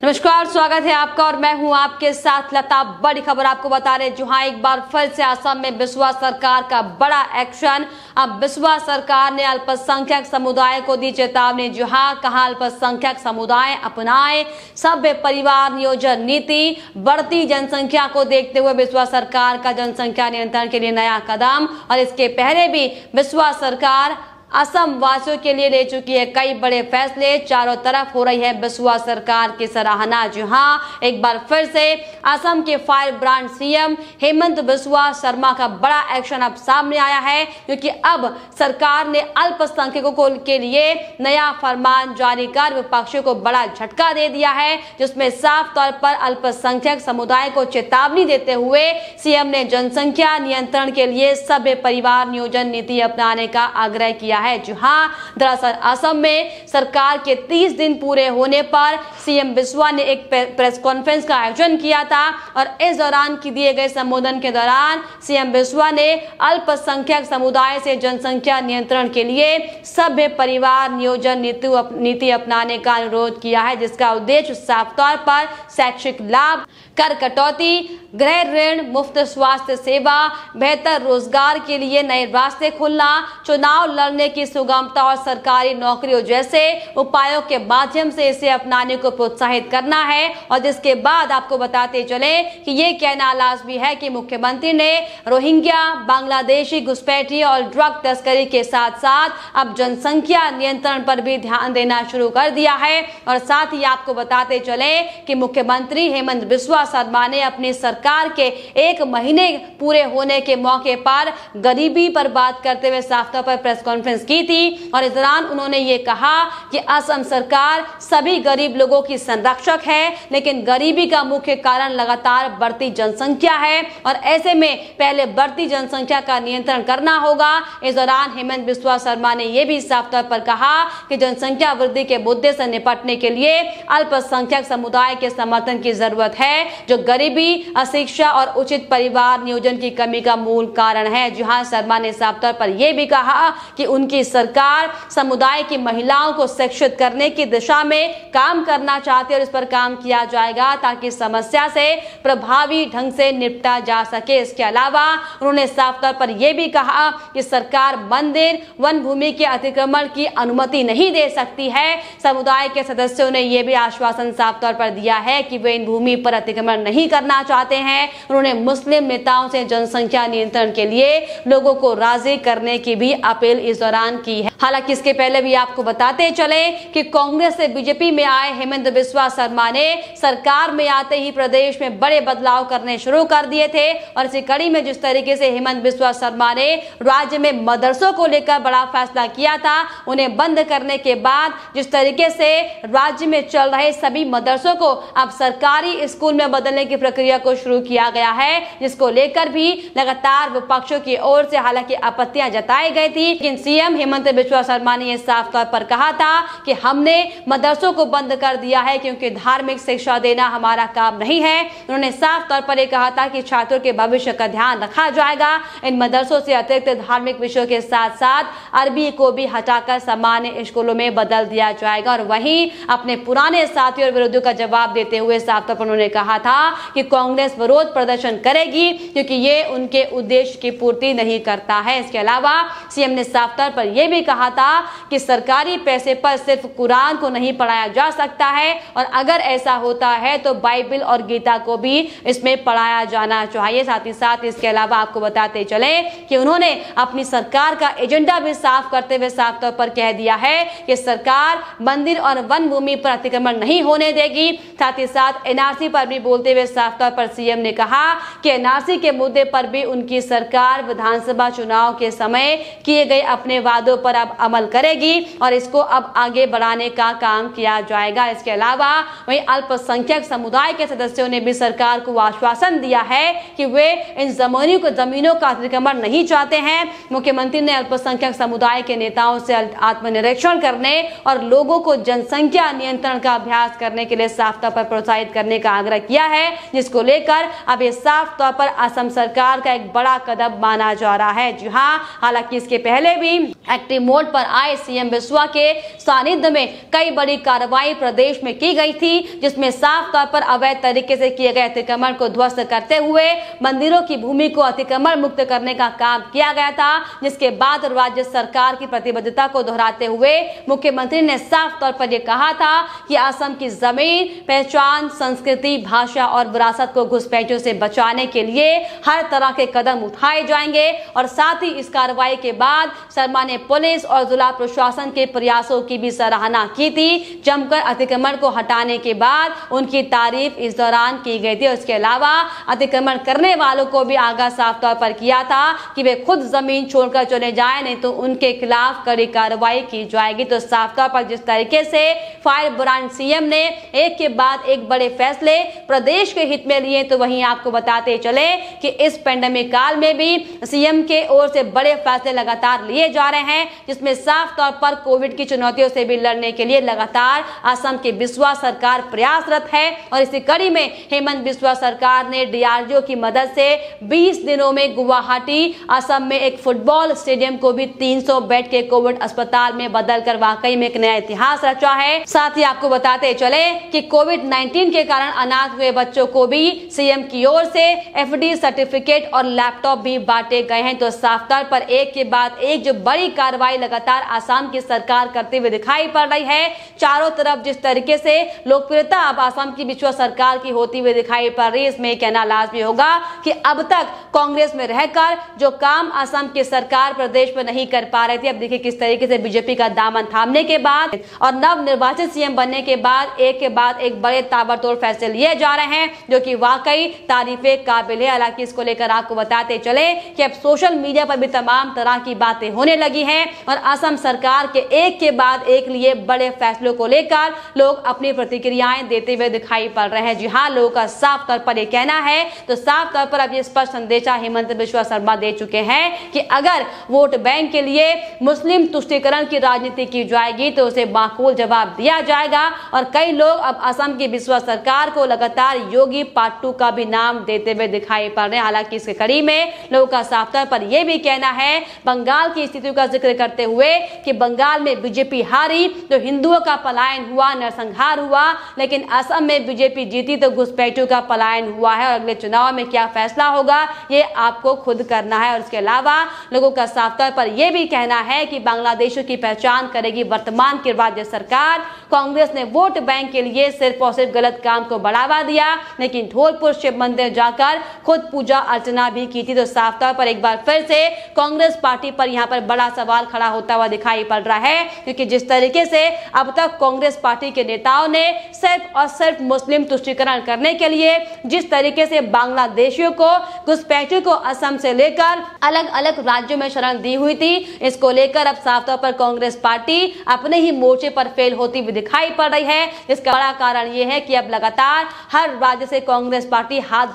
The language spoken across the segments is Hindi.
नमस्कार, स्वागत है आपका और मैं हूं आपके साथ लता। बड़ी खबर आपको बता रहे जहां एक बार फिर से असम में बिस्वा सरकार का बड़ा एक्शन। अब बिस्वा सरकार ने अल्पसंख्यक समुदाय को दी चेतावनी। जहां कहा अल्पसंख्यक समुदाय अपनाए सभ्य परिवार नियोजन नीति। बढ़ती जनसंख्या को देखते हुए बिस्वा सरकार का जनसंख्या नियंत्रण के लिए नया कदम। और इसके पहले भी बिस्वा सरकार असम वासियों के लिए ले चुकी है कई बड़े फैसले। चारों तरफ हो रही है बिस्वा सरकार की सराहना। जहां एक बार फिर से असम के fire brand CM Hemant Biswa Sharma का बड़ा एक्शन अब सामने आया है, क्योंकि अब सरकार ने अल्पसंख्यकों के लिए नया फरमान जारी कर विपक्षियों को बड़ा झटका दे दिया है, जिसमें साफ तौर पर अल्पसंख्यक समुदाय को चेतावनी देते हुए सीएम ने जनसंख्या नियंत्रण के लिए सभ्य परिवार नियोजन नीति अपनाने का आग्रह किया है। जहां दरअसल असम में सरकार के 30 दिन पूरे होने पर सीएम बिस्वा ने एक प्रेस कॉन्फ्रेंस का आयोजन किया था और इस दौरान दिए गए संबोधन के दौरान सीएम बिस्वा ने अल्पसंख्यक समुदाय से जनसंख्या नियंत्रण के लिए सभ्य परिवार नियोजन नीति अपनाने का अनुरोध किया है, जिसका उद्देश्य साफ तौर पर शैक्षिक लाभ, कर कटौती, गृह ऋण, मुफ्त स्वास्थ्य सेवा, बेहतर रोजगार के लिए नए रास्ते खुलना, चुनाव लड़ने की सुगमता और सरकारी नौकरियों जैसे उपायों के माध्यम से इसे अपनाने को प्रोत्साहित करना है। और जिसके बाद आपको बताते चले कि ये कहना लाजमी है कि मुख्यमंत्री ने रोहिंग्या, बांग्लादेशी घुसपैठी और ड्रग तस्करी के साथ साथ अब जनसंख्या नियंत्रण पर भी ध्यान देना शुरू कर दिया है। और साथ ही आपको बताते चले कि मुख्यमंत्री हेमंत बिस्वा शर्मा ने अपनी सरकार के 1 महीने पूरे होने के मौके पर गरीबी पर बात करते हुए साफ तौर पर प्रेस कॉन्फ्रेंस की थी। और इस दौरान उन्होंने ये कहा कि असम सरकार सभी गरीब लोगों की संरक्षक है, लेकिन गरीबी का मुख्य कारण लगातार बढ़ती जनसंख्या है और ऐसे में पहले बढ़ती जनसंख्या का नियंत्रण करना होगा। इस दौरान हेमंत बिस्वा शर्मा ने यह भी साफ तौर पर कहा कि जनसंख्या वृद्धि के मुद्दे से निपटने के लिए अल्पसंख्यक समुदाय के समर्थन की जरूरत है, जो गरीबी, अशिक्षा और उचित परिवार नियोजन की कमी का मूल कारण है। जहां शर्मा ने साफ तौर पर यह भी कहा कि उनकी सरकार समुदाय की महिलाओं को शिक्षित करने की दिशा में काम करना चाहती है और इस पर काम किया जाएगा ताकि समस्या से प्रभावी ढंग से निपटा जा सके। इसके अलावा उन्होंने साफ तौर पर यह भी कहा कि सरकार मंदिर, वन भूमि के अतिक्रमण की अनुमति नहीं दे सकती है। समुदाय के सदस्यों ने यह भी आश्वासन साफ तौर पर दिया है कि वे इन भूमि पर अतिक्रमण नहीं करना चाहते हैं। उन्होंने मुस्लिम नेताओं से जनसंख्या नियंत्रण के लिए लोगों को राजी करने की भी अपील इस दौरान की है। हालांकि इसके पहले भी आपको बताते चले कि कांग्रेस से बीजेपी में आए हेमंत बिस्वा शर्मा ने सरकार में आते ही प्रदेश में बड़े बदलाव करने शुरू कर दिए थे। और इसी कड़ी में जिस तरीके से हेमंत बिस्वा शर्मा ने राज्य में मदरसों को लेकर बड़ा फैसला किया था, उन्हें बंद करने के बाद जिस तरीके से राज्य में चल रहे सभी मदरसों को अब सरकारी स्कूल में बदलने की प्रक्रिया को शुरू किया गया है, जिसको लेकर भी लगातार विपक्षों की ओर से हालांकि आपत्तियां जताई गई थी, लेकिन सीएम हेमंत बिस्वा शर्मा ने यह साफ तौर पर कहा था कि हमने मदरसों को बंद कर दिया है क्योंकि धार्मिक शिक्षा देना हमारा काम नहीं है। उन्होंने साफ तौर पर यह कहा था कि छात्रों के भविष्य का ध्यान रखा जाएगा। इन मदरसों से अतिरिक्त धार्मिक विषयों के साथ साथ अरबी को भी हटाकर सामान्य स्कूलों में बदल दिया जाएगा। और वहीं अपने पुराने साथियों और विरोधियों का जवाब देते हुए साफ तौर पर उन्होंने कहा था कि कांग्रेस विरोध प्रदर्शन करेगी क्योंकि ये उनके उद्देश्य की पूर्ति नहीं करता है। इसके अलावा सीएम ने साफ तौर पर यह भी कहा था कि सरकारी पैसे पर सिर्फ कुरान को नहीं पढ़ाया जा सकता है और अगर ऐसा होता है तो बाइबल और गीता को भी इसमें पढ़ाया जाना चाहिए। साथ ही साथ इसके अलावा आपको बताते चले कि उन्होंने अपनी सरकार का एजेंडा भी साफ करते हुए साफ तौर पर कह दिया है कि सरकार मंदिर और वन भूमि पर अतिक्रमण नहीं होने देगी। साथ ही साथ एनआरसी पर भी बोलते हुए साफ तौर पर सीएम ने कहा कि एनआरसी के मुद्दे पर भी उनकी सरकार विधानसभा चुनाव के समय किए गए अपने वादों पर अब अमल करेगी और इसको अब आगे बढ़ाने का काम किया जाएगा। इसके अलावा वहीं अल्पसंख्यक समुदाय के सदस्यों ने भी सरकार को आश्वासन दिया है कि वे इन जमीनों का अतिक्रमण नहीं चाहते हैं। मुख्यमंत्री ने अल्पसंख्यक समुदाय के नेताओं से आत्मनिरीक्षण करने और लोगों को जनसंख्या नियंत्रण का अभ्यास करने के लिए साफ तौर पर प्रोत्साहित करने का आग्रह किया है, जिसको लेकर अब ये साफ तौर पर असम सरकार का एक बड़ा कदम माना जा रहा है। जी हाँ, हालांकि इसके पहले भी एक्टिव मोड पर आए सीएम बिस्वा के सानिध्य में कई बड़ी कार्रवाई प्रदेश में की गई थी, जिसमें साफ तौर पर अवैध तरीके से किए गए अतिक्रमण को ध्वस्त करते हुए मंदिरों की भूमि को अतिक्रमण मुक्त करने का काम किया गया था। जिसके बाद राज्य सरकार की प्रतिबद्धता को दोहराते हुए मुख्यमंत्री ने साफ तौर पर यह कहा था कि असम की जमीन, पहचान, संस्कृति, भाषा और विरासत को घुसपैठियों से बचाने के लिए हर तरह के कदम उठाए जाएंगे। और साथ ही इस कार्रवाई के बाद शर्मा ने पुलिस और जिला प्रशासन के प्रयासों की भी सराहना की थी। जमकर अतिक्रमण को हटाने के बाद उनकी तारीफ इस दौरान की गई थी। उसके अलावा अतिक्रमण करने वालों को भी आगाह साफ तौर पर किया था कि वे खुद जमीन छोड़कर चले जाएं, नहीं तो उनके खिलाफ कड़ी कार्रवाई की जाएगी। तो साफ तौर पर जिस तरीके से फायर ब्रांड सीएम ने एक के बाद एक बड़े फैसले प्रदेश के हित में लिए, तो वहीं आपको बताते चले कि इस पेंडेमिक काल में भी सीएम के ओर से बड़े फैसले लगातार लिए जा रहे हैं, जिसमें साफ तौर पर कोविड की चुनौतियों से भी लड़ने के लिए लगातार असम की बिस्वा सरकार प्रयासरत है। और इसी कड़ी में हेमंत बिस्वा सरकार ने डीआरडीओ की मदद से 20 दिनों में गुवाहाटी असम में एक फुटबॉल स्टेडियम को भी 300 बेड के कोविड अस्पताल में बदलकर वाकई में एक नया इतिहास रचा है। साथ ही आपको बताते चले कि कोविड-19 के कारण अनाथ हुए बच्चों को भी सीएम की ओर से एफडी सर्टिफिकेट और लैपटॉप भी बांटे गए हैं। तो साफ तौर पर एक के बाद एक जो बड़ी कार्रवाई लगातार असम की सरकार करते हुए दिखाई पड़ रही है। चारों तरफ जिस तरीके से लोकप्रियता अब असम की बिस्वा सरकार की होती हुई दिखाई पड़ रही है, इसमें कहना लाजमी होगा कि अब तक कांग्रेस में रहकर जो काम असम की सरकार प्रदेश में नहीं कर पा रही थी, अब देखिए किस तरीके से बीजेपी का दामन थामने के बाद और नव निर्वाचित सीएम बनने के बाद एक के बाद एक बड़े ताबड़तोड़ फैसले लिए जा रहे हैं, जो कि वाकई तारीफे काबिल है। हालांकि इसको लेकर आपको बताते चले कि अब सोशल मीडिया पर भी तमाम तरह की बातें होने लगी हैं और असम सरकार के एक के बाद एक लिए बड़े फैसलों को लेकर लोग अपनी प्रतिक्रियाएं देते हुए दिखाई पड़ रहे हैं। जी हाँ, लोगों का साफ तौर पर यह कहना है, तो साफ तौर पर अब ये स्पष्ट संदेशा हेमंत बिस्वा शर्मा दे चुके हैं कि अगर वोट बैंक के लिए मुस्लिम तुष्टीकरण की राजनीति की जाएगी तो उसे माकूल जवाब दिया जाएगा। और कई लोग अब असम की बिस्वा सरकार को लगातार योगी पार्ट 2 का भी नाम देते हुए दिखाई पड़ रहे हैं। हालांकि इसके कड़ी में लोगों का साफ तौर पर यह भी कहना है, बंगाल की स्थिति का जिक्र करते हुए, कि बंगाल में बीजेपी हारी तो हिंदुओं का पलायन हुआ, नरसंहार हुआ, लेकिन असम में बीजेपी जीती तो घुसपैठियों का पलायन हुआ है। और अगले चुनाव में क्या फैसला होगा ये आपको खुद करना है। और इसके अलावा लोगों का साफ तौर पर यह भी कहना है कि बांग्लादेशियों की पहचान करेगी वर्तमान की राज्य सरकार। कांग्रेस ने वोट बैंक के लिए सिर्फ और सिर्फ गलत काम को बढ़ावा दिया, लेकिन धौलपुर शिव मंदिर जाकर खुद पूजा अर्चना भी की थी। तो साफ तौर पर एक बार फिर से कांग्रेस पार्टी पर यहाँ पर बड़ा सवाल खड़ा होता हुआ दिखाई पड़ रहा है, क्योंकि जिस तरीके से अब तक कांग्रेस पार्टी के नेताओं ने सिर्फ और सिर्फ मुस्लिम तुष्टीकरण करने के लिए जिस तरीके से बांग्लादेशियों को, घुसपैठियों को असम से लेकर अलग अलग राज्यों में शरण दी हुई थी, इसको लेकर अब साफ तौर पर कांग्रेस पार्टी अपने ही मोर्चे पर फेल होती हुई दिखाई पड़ रही है। इसका बड़ा कारण यह है कि अब लगातार हर राज्य से कांग्रेस पार्टी हाथ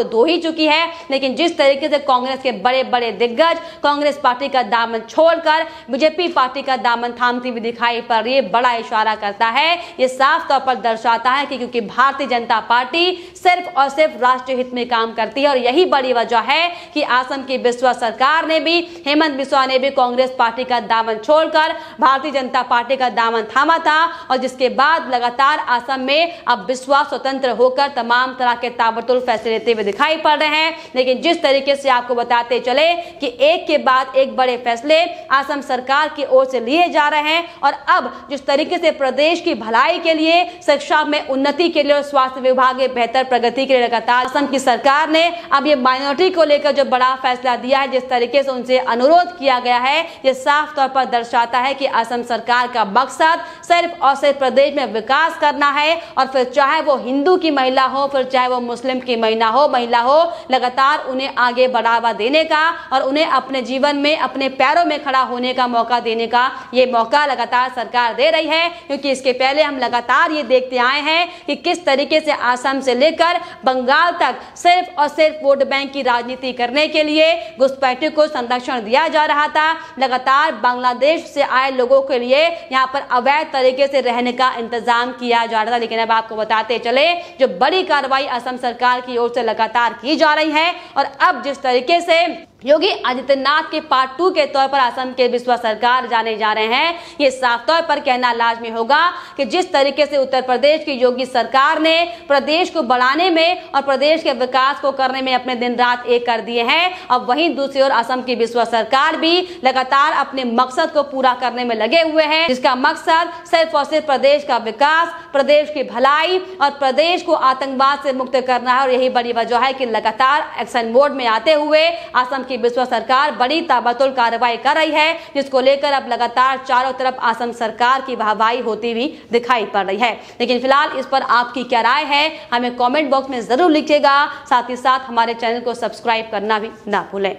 धो ही चुकी है, लेकिन जिस तरीके से कांग्रेस के बड़े बड़े दिग्गज कांग्रेस पार्टी का दामन छोड़कर बीजेपी पार्टी का दामन थामती हुई दिखाई पड़ रही है, बड़ा इशारा करता है। ये साफ तौर पर दर्शाता है कि क्योंकि भारतीय जनता पार्टी सिर्फ और सिर्फ राष्ट्रीय हित में काम करती है, और यही बड़ी वजह है कि असम की बिस्वा सरकार ने भी, हेमंत बिस्वा ने भी कांग्रेस पार्टी का दामन छोड़कर भारतीय जनता पार्टी का दामन थामा था। और जिसके बाद लगातार असम में अब बिस्वा स्वतंत्र होकर तमाम तरह के ताबड़तोड़ फैसले लेते हुए दिखाई पड़ रहे हैं। लेकिन जिस तरीके से आपको बताते चले कि एक के बाद एक बड़े फैसले असम सरकार की ओर से लिए जा रहे हैं, और अब जिस तरीके से प्रदेश की भलाई के लिए, शिक्षा में उन्नति के लिए और स्वास्थ्य विभाग के बेहतर प्रगति के लिए लगातार असम की सरकार ने अब ये माइनॉरिटी को लेकर जो बड़ा फैसला दिया है, जिस तरीके से उनसे अनुरोध किया गया है, ये साफ तौर पर दर्शाता है कि असम सरकार का मकसद सिर्फ और सिर्फ प्रदेश में विकास करना है। और फिर चाहे वो हिंदू की महिला हो, फिर चाहे वो मुस्लिम की महिला हो, लगातार उन्हें आगे बढ़ावा देने का और उन्हें अपने जीवन में अपने पैरों में खड़ा होने का मौका देने का ये मौका लगातार सरकार दे रही है। क्योंकि इसके पहले हम लगातार ये देखते आए हैं कि किस तरीके से असम से लेकर बंगाल तक सिर्फ और सिर्फ वोट बैंक की राजनीति करने के लिए घुसपैठियों को संरक्षण दिया जा रहा था। लगातार बांग्लादेश से आए लोगों के लिए यहाँ पर अवैध तरीके से रहने का इंतजाम किया जा रहा था। लेकिन अब आपको बताते चले, जो बड़ी कार्रवाई असम सरकार की ओर से लगातार की जा रही है, और अब जिस तरीके से योगी आदित्यनाथ के पार्ट 2 के तौर पर असम के बिस्वा सरकार जाने जा रहे हैं। ये साफ तौर पर कहना लाजमी होगा कि जिस तरीके से उत्तर प्रदेश की योगी सरकार ने प्रदेश को बढ़ाने में और प्रदेश के विकास को करने में अपने दिन रात एक कर दिए हैं, अब वहीं दूसरी ओर असम की बिस्वा सरकार भी लगातार अपने मकसद को पूरा करने में लगे हुए हैं, जिसका मकसद सिर्फ और सिर्फ प्रदेश का विकास, प्रदेश की भलाई और प्रदेश को आतंकवाद से मुक्त करना है। और यही बड़ी वजह है कि लगातार एक्शन मोड में आते हुए असम की बिस्वा सरकार बड़ी ताबड़तोड़ कार्रवाई कर रही है, जिसको लेकर अब लगातार चारों तरफ असम सरकार की वाहवाही होती हुई दिखाई पड़ रही है। लेकिन फिलहाल इस पर आपकी क्या राय है, हमें कमेंट बॉक्स में जरूर लिखिएगा। साथ ही साथ हमारे चैनल को सब्सक्राइब करना भी ना भूलें।